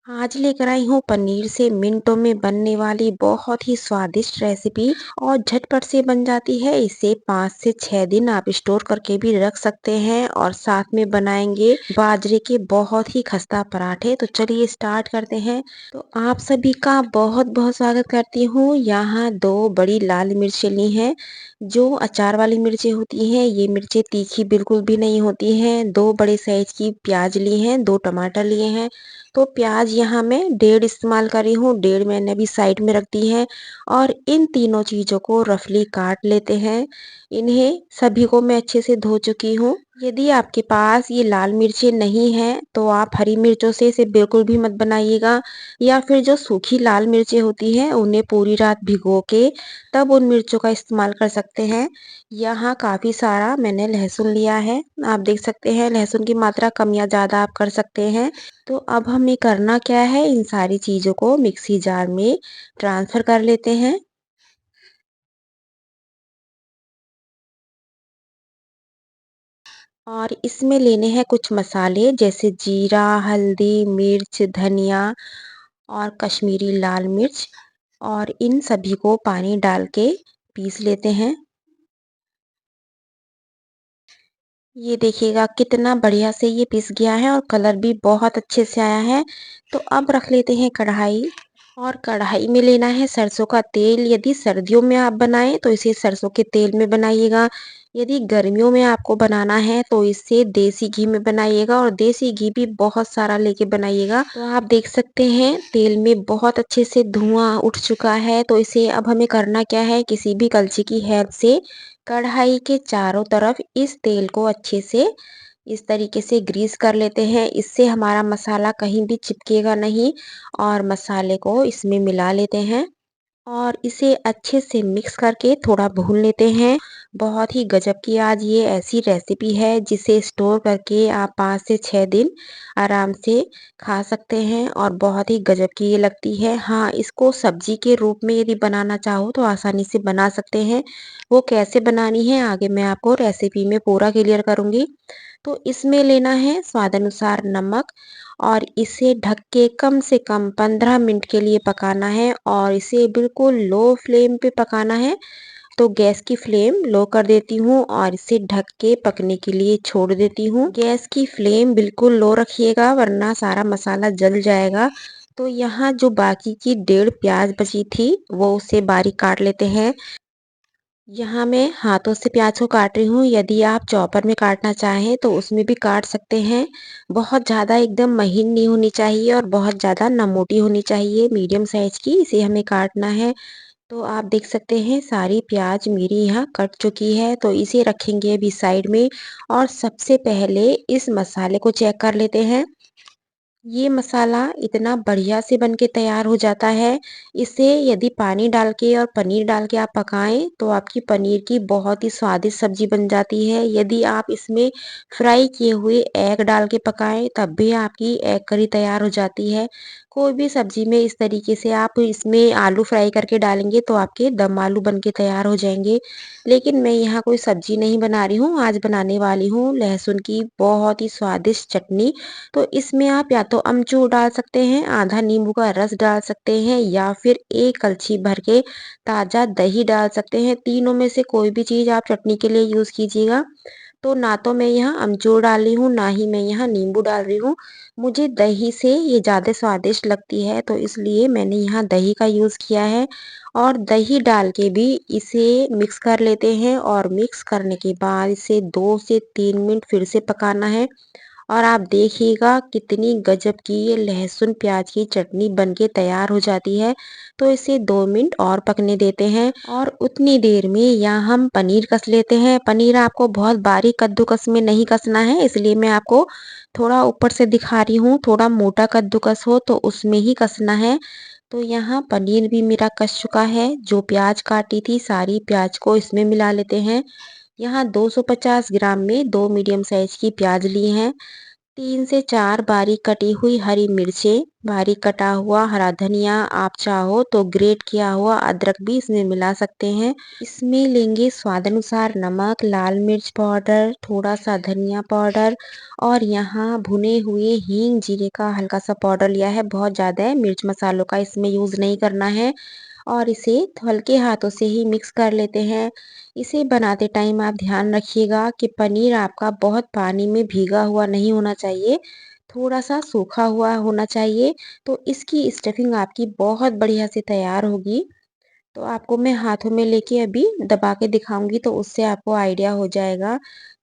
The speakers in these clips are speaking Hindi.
आज लेकर आई हूँ पनीर से मिनटों में बनने वाली बहुत ही स्वादिष्ट रेसिपी और झटपट से बन जाती है। इसे 5 से 6 दिन आप स्टोर करके भी रख सकते हैं और साथ में बनाएंगे बाजरे के बहुत ही खस्ता पराठे। तो चलिए स्टार्ट करते हैं। तो आप सभी का बहुत बहुत स्वागत करती हूँ। यहाँ 2 बड़ी लाल मिर्चें ली हैं। जो अचार वाली मिर्चें होती हैं, ये मिर्चें तीखी बिल्कुल भी नहीं होती हैं। 2 बड़े साइज की प्याज ली हैं, 2 टमाटर लिए हैं। तो प्याज यहाँ मैं 1.5 इस्तेमाल कर रही हूँ, 1.5 मैंने अभी साइड में रख दी है। और इन तीनों चीज़ों को रफली काट लेते हैं। इन्हें सभी को मैं अच्छे से धो चुकी हूँ। यदि आपके पास ये लाल मिर्चें नहीं हैं तो आप हरी मिर्चों से इसे बिल्कुल भी मत बनाइएगा, या फिर जो सूखी लाल मिर्चें होती हैं उन्हें पूरी रात भिगो के तब उन मिर्चों का इस्तेमाल कर सकते हैं। यहाँ काफ़ी सारा मैंने लहसुन लिया है। आप देख सकते हैं लहसुन की मात्रा कम या ज़्यादा आप कर सकते हैं। तो अब हमें करना क्या है, इन सारी चीज़ों को मिक्सी जार में ट्रांसफ़र कर लेते हैं। और इसमें लेने हैं कुछ मसाले जैसे जीरा, हल्दी, मिर्च, धनिया और कश्मीरी लाल मिर्च, और इन सभी को पानी डाल के पीस लेते हैं। ये देखिएगा कितना बढ़िया से ये पिस गया है और कलर भी बहुत अच्छे से आया है। तो अब रख लेते हैं कढ़ाई, और कढ़ाई में लेना है सरसों का तेल। यदि सर्दियों में आप बनाएं तो इसे सरसों के तेल में बनाइएगा। यदि गर्मियों में आपको बनाना है तो इसे देसी घी में बनाइएगा, और देसी घी भी बहुत सारा लेके बनाइएगा। तो आप देख सकते हैं तेल में बहुत अच्छे से धुआं उठ चुका है। तो इसे अब हमें करना क्या है, किसी भी कलछी की हेल्प से कढ़ाई के चारों तरफ इस तेल को अच्छे से इस तरीके से ग्रीस कर लेते हैं। इससे हमारा मसाला कहीं भी चिपकेगा नहीं। और मसाले को इसमें मिला लेते हैं और इसे अच्छे से मिक्स करके थोड़ा भून लेते हैं। बहुत ही गजब की आज ये ऐसी रेसिपी है जिसे स्टोर करके आप 5 से 6 दिन आराम से खा सकते हैं, और बहुत ही गजब की ये लगती है। हाँ, इसको सब्जी के रूप में यदि बनाना चाहो तो आसानी से बना सकते हैं। वो कैसे बनानी है आगे मैं आपको रेसिपी में पूरा क्लियर करूँगी। तो इसमें लेना है स्वाद अनुसार नमक, और इसे ढक के कम से कम 15 मिनट के लिए पकाना है, और इसे बिल्कुल लो फ्लेम पे पकाना है। तो गैस की फ्लेम लो कर देती हूँ और इसे ढक के पकने के लिए छोड़ देती हूँ। गैस की फ्लेम बिल्कुल लो रखिएगा वरना सारा मसाला जल जाएगा। तो यहाँ जो बाकी की 1.5 प्याज बची थी वो उसे बारीक काट लेते हैं। यहाँ मैं हाथों से प्याज को काट रही हूँ। यदि आप चॉपर में काटना चाहें तो उसमें भी काट सकते हैं। बहुत ज़्यादा एकदम महीन नहीं होनी चाहिए और बहुत ज़्यादा ना मोटी होनी चाहिए, मीडियम साइज की इसे हमें काटना है। तो आप देख सकते हैं सारी प्याज मेरी यहाँ कट चुकी है। तो इसे रखेंगे अभी साइड में, और सबसे पहले इस मसाले को चेक कर लेते हैं। ये मसाला इतना बढ़िया से बन के तैयार हो जाता है। इसे यदि पानी डाल के और पनीर डाल के आप पकाएं तो आपकी पनीर की बहुत ही स्वादिष्ट सब्जी बन जाती है। यदि आप इसमें फ्राई किए हुए एग डाल के पकाएं तब भी आपकी एग करी तैयार हो जाती है। कोई भी सब्जी में इस तरीके से आप इसमें आलू फ्राई करके डालेंगे तो आपके दम आलू बन के तैयार हो जाएंगे। लेकिन मैं यहाँ कोई सब्जी नहीं बना रही हूँ, आज बनाने वाली हूँ लहसुन की बहुत ही स्वादिष्ट चटनी। तो इसमें आप या तो अमचूर डाल सकते हैं, आधा नींबू का रस डाल सकते हैं, या फिर 1 कलछी भर के ताज़ा दही डाल सकते हैं। तीनों में से कोई भी चीज़ आप चटनी के लिए यूज़ कीजिएगा। तो ना तो मैं यहाँ अमचूर डाल रही हूँ, ना ही मैं यहाँ नींबू डाल रही हूँ। मुझे दही से ये ज़्यादा स्वादिष्ट लगती है तो इसलिए मैंने यहाँ दही का यूज़ किया है। और दही डाल के भी इसे मिक्स कर लेते हैं, और मिक्स करने के बाद इसे 2 से 3 मिनट फिर से पकाना है। और आप देखिएगा कितनी गजब की ये लहसुन प्याज की चटनी बनके तैयार हो जाती है। तो इसे 2 मिनट और पकने देते हैं, और उतनी देर में यहाँ हम पनीर कस लेते हैं। पनीर आपको बहुत बारीक कद्दूकस में नहीं कसना है, इसलिए मैं आपको थोड़ा ऊपर से दिखा रही हूँ। थोड़ा मोटा कद्दूकस हो तो उसमें ही कसना है। तो यहाँ पनीर भी मेरा कस चुका है। जो प्याज काटी थी सारी प्याज को इसमें मिला लेते हैं। यहाँ 250 ग्राम में 2 मीडियम साइज की प्याज ली हैं। 3 से 4 बारीक कटी हुई हरी मिर्चें, बारीक कटा हुआ हरा धनिया, आप चाहो तो ग्रेट किया हुआ अदरक भी इसमें मिला सकते हैं। इसमें लेंगे स्वाद अनुसार नमक, लाल मिर्च पाउडर, थोड़ा सा धनिया पाउडर और यहाँ भुने हुए हींग जीरे का हल्का सा पाउडर लिया है। बहुत ज़्यादा है मिर्च मसालों का इसमें यूज़ नहीं करना है और इसे हल्के हाथों से ही मिक्स कर लेते हैं। इसे बनाते टाइम आप ध्यान रखिएगा कि पनीर आपका बहुत पानी में भीगा हुआ नहीं होना चाहिए, थोड़ा-सा सूखा हुआ होना चाहिए, तो इसकी स्टफिंग आपकी बहुत बढ़िया से तैयार होगी। तो आपको मैं हाथों में लेके अभी दबा के दिखाऊँगी तो उससे आपको आइडिया हो जाएगा।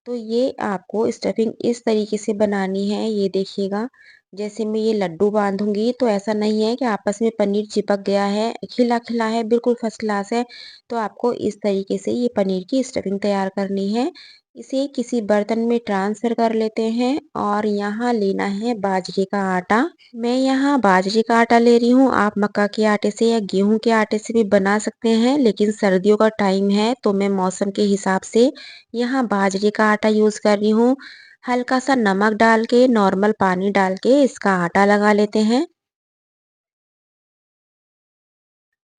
तो ये आपको स्टफिंग इस तरीके से बनानी है, ये देखिएगा। जैसे मैं ये लड्डू बाँधूँगी तो ऐसा नहीं है कि आपस में पनीर चिपक गया है, खिला-खिला है, बिल्कुल फर्स्ट क्लास है। तो आपको इस तरीके से ये पनीर की स्टफिंग तैयार करनी है। इसे किसी बर्तन में ट्रांसफ़र कर लेते हैं और यहाँ लेना है बाजरे का आटा। मैं यहाँ बाजरे का आटा ले रही हूँ, आप मक्का के आटे से या गेहूँ के आटे से भी बना सकते हैं, लेकिन सर्दियों का टाइम है तो मैं मौसम के हिसाब से यहाँ बाजरे का आटा यूज़ कर रही हूँ। हल्का सा नमक डाल के, नॉर्मल पानी डाल के इसका आटा लगा लेते हैं।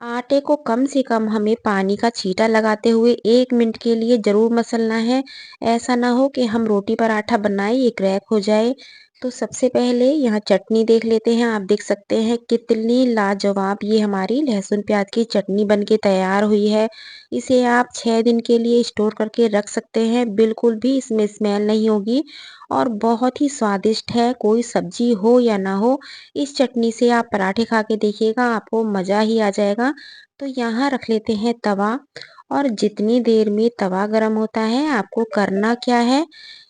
आटे को कम से कम हमें पानी का छींटा लगाते हुए 1 मिनट के लिए ज़रूर मसलना है। ऐसा ना हो कि हम रोटी पराठा बनाएँ, ये क्रैक हो जाए। तो सबसे पहले यहाँ चटनी देख लेते हैं। आप देख सकते हैं कितनी लाजवाब ये हमारी लहसुन प्याज की चटनी बन के तैयार हुई है। इसे आप 6 दिन के लिए स्टोर करके रख सकते हैं, बिल्कुल भी इसमें स्मेल नहीं होगी और बहुत ही स्वादिष्ट है। कोई सब्ज़ी हो या ना हो, इस चटनी से आप पराठे खा के देखिएगा, आपको मज़ा ही आ जाएगा। तो यहाँ रख लेते हैं तवा और जितनी देर में तवा गरम होता है, आपको करना क्या है,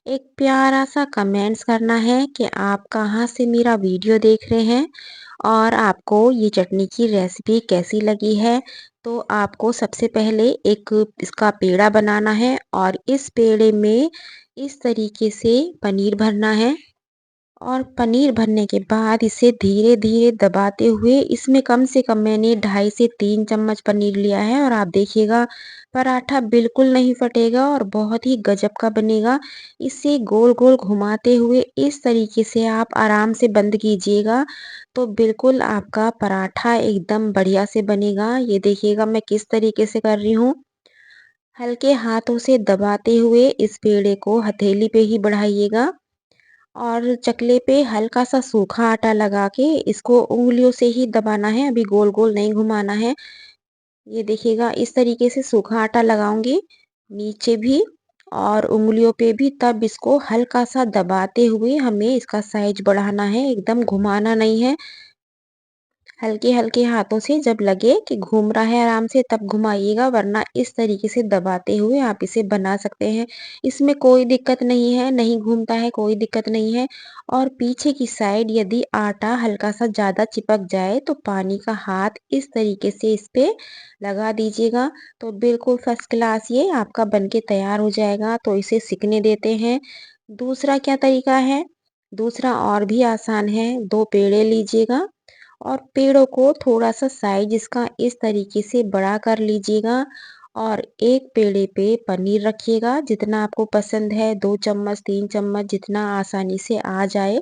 एक प्यारा-सा कमेंट्स करना है कि आप कहाँ से मेरा वीडियो देख रहे हैं और आपको ये चटनी की रेसिपी कैसी लगी है। तो आपको सबसे पहले एक इसका पेड़ा बनाना है और इस पेड़े में इस तरीके से पनीर भरना है। और पनीर भरने के बाद इसे धीरे-धीरे दबाते हुए इसमें कम से कम मैंने 2.5 से 3 चम्मच पनीर लिया है और आप देखिएगा पराठा बिल्कुल नहीं फटेगा और बहुत ही गजब का बनेगा। इसे गोल-गोल घुमाते हुए इस तरीके से आप आराम से बंद कीजिएगा, तो बिल्कुल आपका पराठा एकदम बढ़िया से बनेगा। ये देखिएगा मैं किस तरीके से कर रही हूँ। हल्के हाथों से दबाते हुए इस पेड़े को हथेली पे ही बढ़ाइएगा और चकले पे हल्का सा सूखा आटा लगा के इसको उँगलियों से ही दबाना है, अभी गोल-गोल नहीं घुमाना है। ये देखिएगा इस तरीके से सूखा आटा लगाऊँगी, नीचे भी और उँगलियों पे भी, तब इसको हल्का सा दबाते हुए हमें इसका साइज़ बढ़ाना है, एकदम घुमाना नहीं है। हल्के-हल्के हाथों से जब लगे कि घूम रहा है आराम से तब घुमाइएगा, वरना इस तरीके से दबाते हुए आप इसे बना सकते हैं। इसमें कोई दिक्कत नहीं है, नहीं घूमता है कोई दिक्कत नहीं है। और पीछे की साइड यदि आटा हल्का-सा ज़्यादा चिपक जाए तो पानी का हाथ इस तरीके से इस पे लगा दीजिएगा, तो बिल्कुल फर्स्ट क्लास ये आपका बन के तैयार हो जाएगा। तो इसे सिकने देते हैं। दूसरा क्या तरीका है? दूसरा और भी आसान है, 2 पेड़े लीजिएगा और पेड़ों को थोड़ा-सा साइज़ इसका इस तरीके से बड़ा कर लीजिएगा और एक पेड़े पे पनीर रखिएगा, जितना आपको पसंद है, 2 चम्मच, 3 चम्मच जितना आसानी से आ जाए।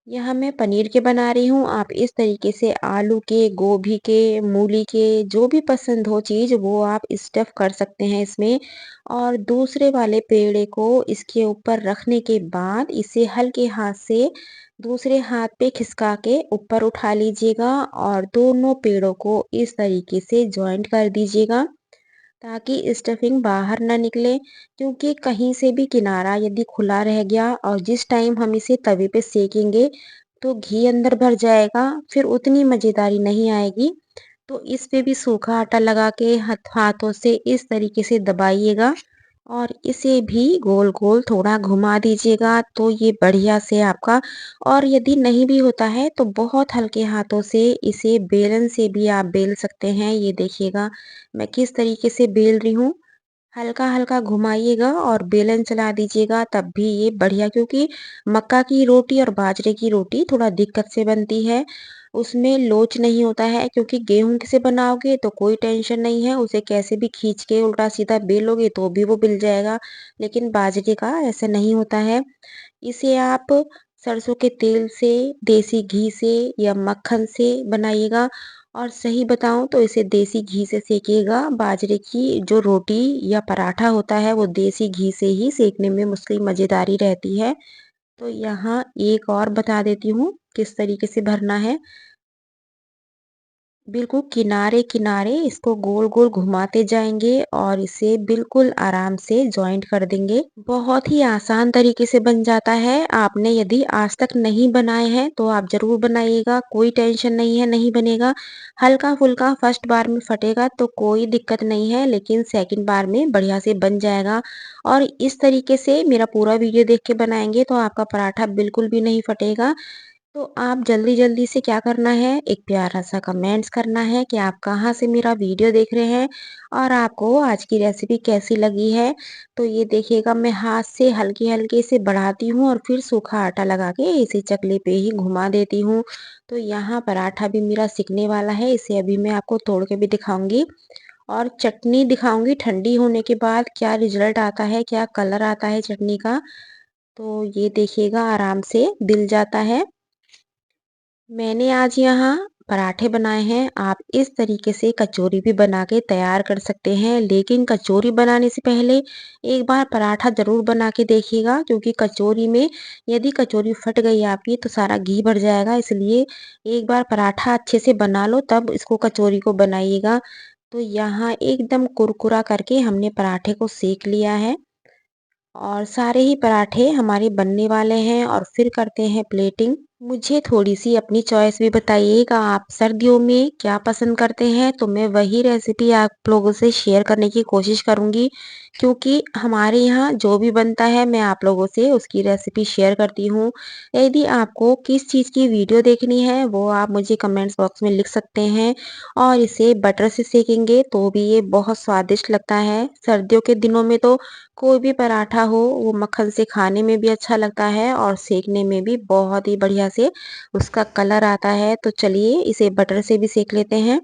यहाँ मैं पनीर के बना रही हूँ, आप इस तरीके से आलू के, गोभी के, मूली के, जो भी पसंद हो चीज़ वो आप स्टफ़ कर सकते हैं इसमें। और दूसरे वाले पेड़े को इसके ऊपर रखने के बाद इसे हल्के हाथ से दूसरे हाथ पे खिसका के ऊपर उठा लीजिएगा और दोनों पेड़ों को इस तरीके से जॉइंट कर दीजिएगा। ताकि स्टफिंग बाहर ना निकले, क्योंकि कहीं से भी किनारा यदि खुला रह गया और जिस टाइम हम इसे तवे पे सेकेंगे तो घी अंदर भर जाएगा, फिर उतनी मज़ेदारी नहीं आएगी। तो इस पे भी सूखा आटा लगा के हाथों से इस तरीके से दबाइएगा और इसे भी गोल-गोल थोड़ा घुमा दीजिएगा, तो ये बढ़िया से आपका। और यदि नहीं भी होता है तो बहुत हल्के हाथों से इसे बेलन से भी आप बेल सकते हैं। ये देखिएगा मैं किस तरीके से बेल रही हूँ। हल्का-हल्का घुमाइएगा और बेलन चला दीजिएगा, तब भी ये बढ़िया, क्योंकि मक्का की रोटी और बाजरे की रोटी थोड़ा दिक्कत से बनती है। उसमें लोच नहीं होता है, क्योंकि गेहूँ से बनाओगे तो कोई टेंशन नहीं है, उसे कैसे भी खींच के उल्टा-सीधा बेलोगे तो भी वो बिल जाएगा, लेकिन बाजरे का ऐसा नहीं होता है। इसे आप सरसों के तेल से, देसी घी से या मक्खन से बनाइएगा, और सही बताऊँ तो इसे देसी घी से सेकिएगा। बाजरे की जो रोटी या पराठा होता है वो देसी घी से ही सेकने में उसकी मज़ेदारी रहती है। तो यहाँ एक और बता देती हूँ किस तरीके से भरना है। बिल्कुल किनारे-किनारे इसको गोल-गोल घुमाते जाएँगे और इसे बिल्कुल आराम से जॉइंट कर देंगे। बहुत ही आसान तरीके से बन जाता है। आपने यदि आज तक नहीं बनाए हैं तो आप ज़रूर बनाइएगा, कोई टेंशन नहीं है, नहीं बनेगा। हल्का-फुल्का फर्स्ट बार में फटेगा तो कोई दिक्कत नहीं है, लेकिन सेकंड बार में बढ़िया से बन जाएगा। और इस तरीके से मेरा पूरा वीडियो देख के बनाएँगे तो आपका पराठा बिल्कुल भी नहीं फटेगा। तो आप जल्दी-जल्दी से क्या करना है, एक प्यारा-सा कमेंट्स करना है कि आप कहाँ से मेरा वीडियो देख रहे हैं और आपको आज की रेसिपी कैसी लगी है। तो ये देखिएगा, मैं हाथ से हल्के-हल्के से बढ़ाती हूँ और फिर सूखा आटा लगा के इसे चकले पे ही घुमा देती हूँ। तो यहाँ पराठा भी मेरा सिकने वाला है, इसे अभी मैं आपको तोड़ के भी दिखाऊँगी और चटनी दिखाऊँगी ठंडी होने के बाद क्या रिज़ल्ट आता है, क्या कलर आता है चटनी का। तो ये देखिएगा, आराम से बिल जाता है। मैंने आज यहाँ पराठे बनाए हैं। आप इस तरीके से कचौरी भी बना के तैयार कर सकते हैं, लेकिन कचौरी बनाने से पहले एक बार पराठा ज़रूर बना के देखिएगा, क्योंकि कचौरी में यदि कचौरी फट गई आपकी तो सारा घी भर जाएगा। इसलिए एक बार पराठा अच्छे से बना लो तब इसको कचौरी को बनाइएगा। तो यहाँ एकदम कुरकुरा करके हमने पराठे को सेक लिया है और सारे ही पराठे हमारे बनने वाले हैं और फिर करते हैं प्लेटिंग। मुझे थोड़ी-सी अपनी चॉइस भी बताइएगा, आप सर्दियों में क्या पसंद करते हैं? तो मैं वही रेसिपी आप लोगों से शेयर करने की कोशिश करूँगी, क्योंकि हमारे यहाँ जो भी बनता है मैं आप लोगों से उसकी रेसिपी शेयर करती हूँ। यदि आपको किस चीज़ की वीडियो देखनी है वो आप मुझे कमेंट्स बॉक्स में लिख सकते हैं, और इसे बटर से सेकेंगे तो भी ये बहुत स्वादिष्ट लगता है। सर्दियों के दिनों में तो कोई भी पराठा हो वो मक्खन से खाने में भी अच्छा लगता है और सेकने में भी बहुत ही बढ़िया से उसका कलर आता है। तो चलिए इसे बटर से भी सेक लेते हैं।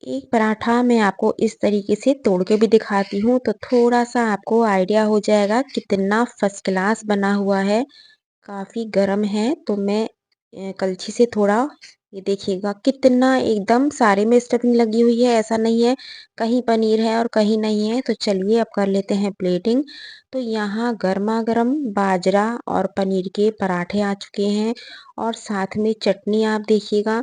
एक पराठा मैं आपको इस तरीके से तोड़ के भी दिखाती हूँ तो थोड़ा-सा आपको आइडिया हो जाएगा कितना फर्स्ट क्लास बना हुआ है। काफ़ी गरम है तो मैं कलछी से थोड़ा, ये देखिएगा कितना एकदम सारे में स्टफिंग लगी हुई है, ऐसा नहीं है कहीं पनीर है और कहीं नहीं है। तो चलिए अब कर लेते हैं प्लेटिंग। तो यहाँ गरमा-गरम बाजरा और पनीर के पराठे आ चुके हैं और साथ में चटनी आप देखिएगा।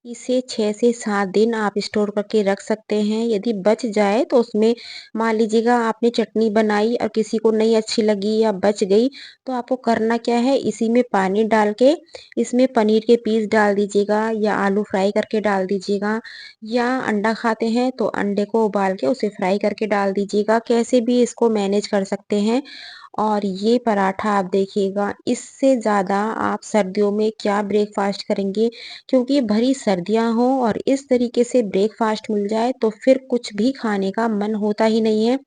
इसे 6 से 7 दिन आप स्टोर करके रख सकते हैं। यदि बच जाए तो उसमें, मान लीजिएगा आपने चटनी बनाई और किसी को नहीं अच्छी लगी या बच गई, तो आपको करना क्या है, इसी में पानी डाल के इसमें पनीर के पीस डाल दीजिएगा या आलू फ्राई करके डाल दीजिएगा, या अंडा खाते हैं तो अंडे को उबाल के उसे फ्राई करके डाल दीजिएगा। कैसे भी इसको मैनेज कर सकते हैं। और ये पराठा आप देखिएगा, इससे ज़्यादा आप सर्दियों में क्या ब्रेकफ़ास्ट करेंगे, क्योंकि भरी सर्दियाँ हों और इस तरीके से ब्रेकफ़ास्ट मिल जाए तो फिर कुछ भी खाने का मन होता ही नहीं है।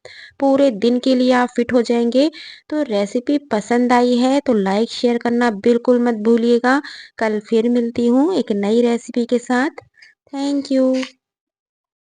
पूरे दिन के लिए आप फिट हो जाएँगे। तो रेसिपी पसंद आई है तो लाइक शेयर करना बिल्कुल मत भूलिएगा। कल फिर मिलती हूँ एक नई रेसिपी के साथ। Thank you.